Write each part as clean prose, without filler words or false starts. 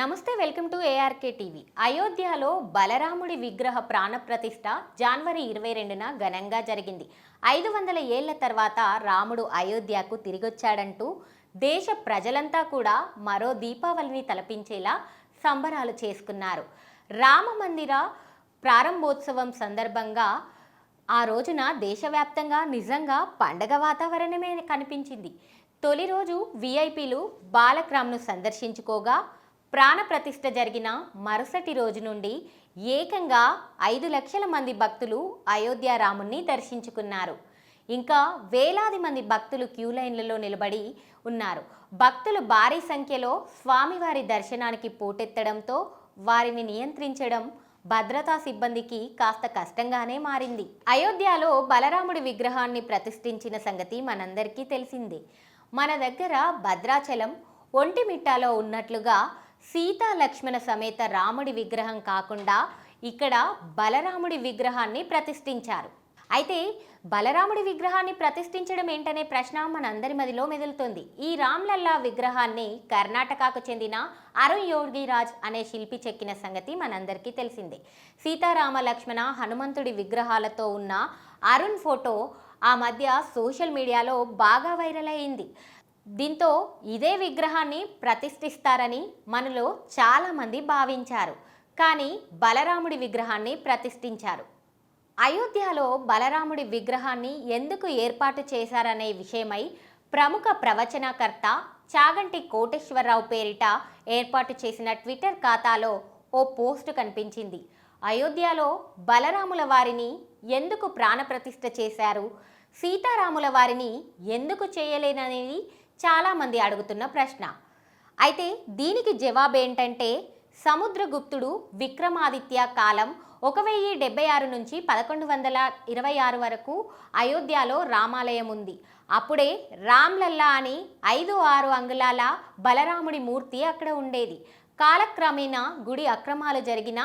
నమస్తే, welcome to ARK TV. అయోధ్యలో బలరాముడి విగ్రహ ప్రాణప్రతిష్ఠ జనవరి 22న ఘనంగా జరిగింది. 500 ఏళ్ల తర్వాత రాముడు అయోధ్యకు తిరిగొచ్చాడంటూ దేశ ప్రజలంతా కూడా మరో దీపావళిని తలపించేలా సంబరాలు చేసుకున్నారు. రామ మందిర ప్రారంభోత్సవం సందర్భంగా ఆ రోజున దేశవ్యాప్తంగా నిజంగా పండగ వాతావరణమే కనిపించింది. తొలి రోజు విఐపీలు బాలక్రామ్ను సందర్శించుకోగా ప్రాణప్రతిష్ఠ జరిగిన మరుసటి రోజు నుండి ఏకంగా 5 లక్షల మంది భక్తులు అయోధ్య రాముణ్ణి దర్శించుకున్నారు. ఇంకా వేలాది మంది భక్తులు క్యూ లైన్లలో నిలబడి ఉన్నారు. భక్తులు భారీ సంఖ్యలో స్వామివారి దర్శనానికి పోటెత్తడంతో వారిని నియంత్రించడం భద్రతా సిబ్బందికి కాస్త కష్టంగానే మారింది. అయోధ్యలో బలరాముడి విగ్రహాన్ని ప్రతిష్ఠించిన సంగతి మనందరికీ తెలిసిందే. మన దగ్గర భద్రాచలం, ఒంటిమిట్టలో ఉన్నట్లుగా సీతా లక్ష్మణ సమేత రాముడి విగ్రహం కాకుండా ఇక్కడ బలరాముడి విగ్రహాన్ని ప్రతిష్ఠించారు. అయితే బలరాముడి విగ్రహాన్ని ప్రతిష్ఠించడం ఏంటనే ప్రశ్న మనందరి మదిలో మెదులుతోంది. ఈ రామ్లల్లా విగ్రహాన్ని కర్ణాటకకు చెందిన అరుణ్ యోగిరాజ్ అనే శిల్పి చెక్కిన సంగతి మనందరికీ తెలిసిందే. సీతారామ లక్ష్మణ హనుమంతుడి విగ్రహాలతో ఉన్న అరుణ్ ఫోటో ఆ మధ్య సోషల్ మీడియాలో బాగా వైరల్ అయింది. దీంతో ఇదే విగ్రహాన్ని ప్రతిష్ఠిస్తారని మనలో చాలామంది భావించారు. కానీ బలరాముడి విగ్రహాన్ని ప్రతిష్ఠించారు. అయోధ్యలో బలరాముడి విగ్రహాన్ని ఎందుకు ఏర్పాటు చేశారనే విషయమై ప్రముఖ ప్రవచనకర్త చాగంటి కోటేశ్వరరావు పేరిట ఏర్పాటు చేసిన ట్విట్టర్ ఖాతాలో ఓ పోస్ట్ కనిపించింది. అయోధ్యలో బలరాముల వారిని ఎందుకు ప్రాణప్రతిష్ఠ చేశారు, సీతారాముల వారిని ఎందుకు చేయలేననేది చాలామంది అడుగుతున్న ప్రశ్న. అయితే దీనికి జవాబేంటంటే, సముద్రగుప్తుడు విక్రమాదిత్య కాలం 1076 నుంచి 1126 వరకు అయోధ్యలో రామాలయం ఉంది. అప్పుడే రామ్లల్లా అని 5-6 అంగుళాల బలరాముడి మూర్తి అక్కడ ఉండేది. కాలక్రమేణా గుడి అక్రమాలు జరిగిన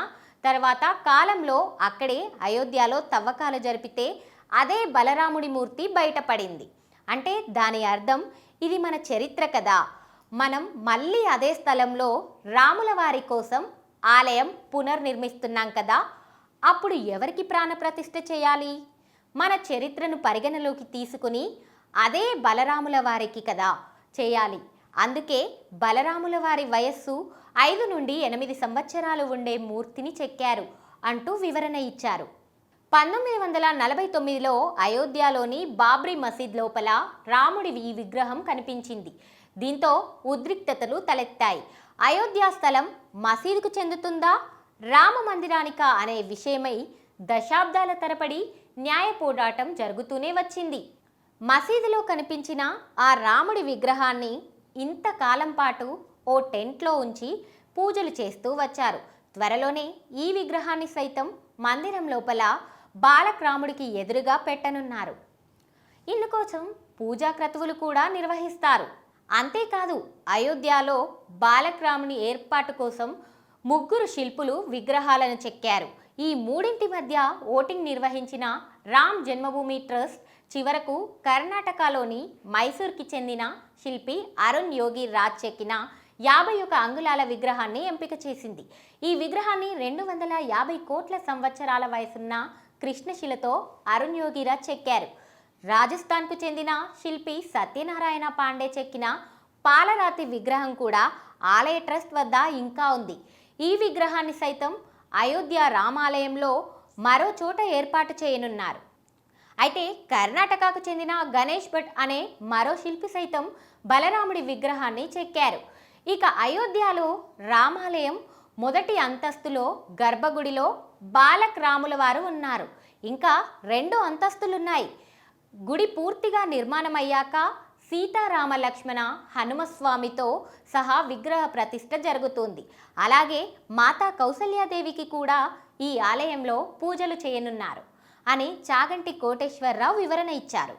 తర్వాత కాలంలో అక్కడే అయోధ్యలో తవ్వకాలు జరిపితే అదే బలరాముడి మూర్తి బయటపడింది. అంటే దాని అర్థం ఇది మన చరిత్ర కదా, మనం మళ్ళీ అదే స్థలంలో రాముల వారి కోసం ఆలయం పునర్నిర్మిస్తున్నాం కదా, అప్పుడు ఎవరికి ప్రాణప్రతిష్ఠ చేయాలి? మన చరిత్రను పరిగణలోకి తీసుకుని అదే బలరాముల వారికి కదా చేయాలి. అందుకే బలరాముల వారి వయస్సు 5 నుండి 8 సంవత్సరాలు ఉండే మూర్తిని చెక్కారు అంటూ వివరణ ఇచ్చారు. 1949లో అయోధ్యలోని బాబ్రీ మసీద్ లోపల రాముడి ఈ విగ్రహం కనిపించింది. దీంతో ఉద్రిక్తతలు తలెత్తాయి. అయోధ్య స్థలం మసీదుకు చెందుతుందా, రామ మందిరానికా అనే విషయమై దశాబ్దాల తరబడి న్యాయ పోరాటం జరుగుతూనే వచ్చింది. మసీదులో కనిపించిన ఆ రాముడి విగ్రహాన్ని ఇంతకాలం పాటు ఓ టెంట్లో ఉంచి పూజలు చేస్తూ వచ్చారు. త్వరలోనే ఈ విగ్రహాన్ని సైతం మందిరం లోపల బాలక్రాముడికి ఎదురుగా పెట్టనున్నారు. ఇందుకోసం పూజా క్రతువులు కూడా నిర్వహిస్తారు. అంతేకాదు, అయోధ్యలో బాలక్రాముని ఏర్పాటు కోసం 3 శిల్పులు విగ్రహాలను చెక్కారు. ఈ మూడింటి మధ్య ఓటింగ్ నిర్వహించిన రామ్ జన్మభూమి ట్రస్ట్ చివరకు కర్ణాటకలోని మైసూర్కి చెందిన శిల్పి అరుణ్ యోగిరాజ్ చెక్కిన 51 అంగుళాల విగ్రహాన్ని ఎంపిక చేసింది. ఈ విగ్రహాన్ని 250 కోట్ల సంవత్సరాల వయసున్న కృష్ణశిలతో అరుణ్ యోగిరాజ్ చెక్కారు. రాజస్థాన్కు చెందిన శిల్పి సత్యనారాయణ పాండే చెక్కిన పాలరాతి విగ్రహం కూడా ఆలయ ట్రస్ట్ వద్ద ఇంకా ఉంది. ఈ విగ్రహాన్ని సైతం అయోధ్య రామాలయంలో మరో చోట ఏర్పాటు చేయనున్నారు. అయితే కర్ణాటకకు చెందిన గణేష్ భట్ అనే మరో శిల్పి సైతం బలరాముడి విగ్రహాన్ని చెక్కారు. ఇక అయోధ్యలో రామాలయం మొదటి అంతస్తులో గర్భగుడిలో బాలక్రాముల వారు ఉన్నారు. ఇంకా 2 అంతస్తులున్నాయి. గుడి పూర్తిగా నిర్మాణమయ్యాక సీతారామ లక్ష్మణ హనుమస్వామితో సహా విగ్రహ ప్రతిష్ఠ జరుగుతుంది. అలాగే మాతా కౌసల్యాదేవికి కూడా ఈ ఆలయంలో పూజలు చేయనున్నారు అని చాగంటి కోటేశ్వరరావు వివరణ ఇచ్చారు.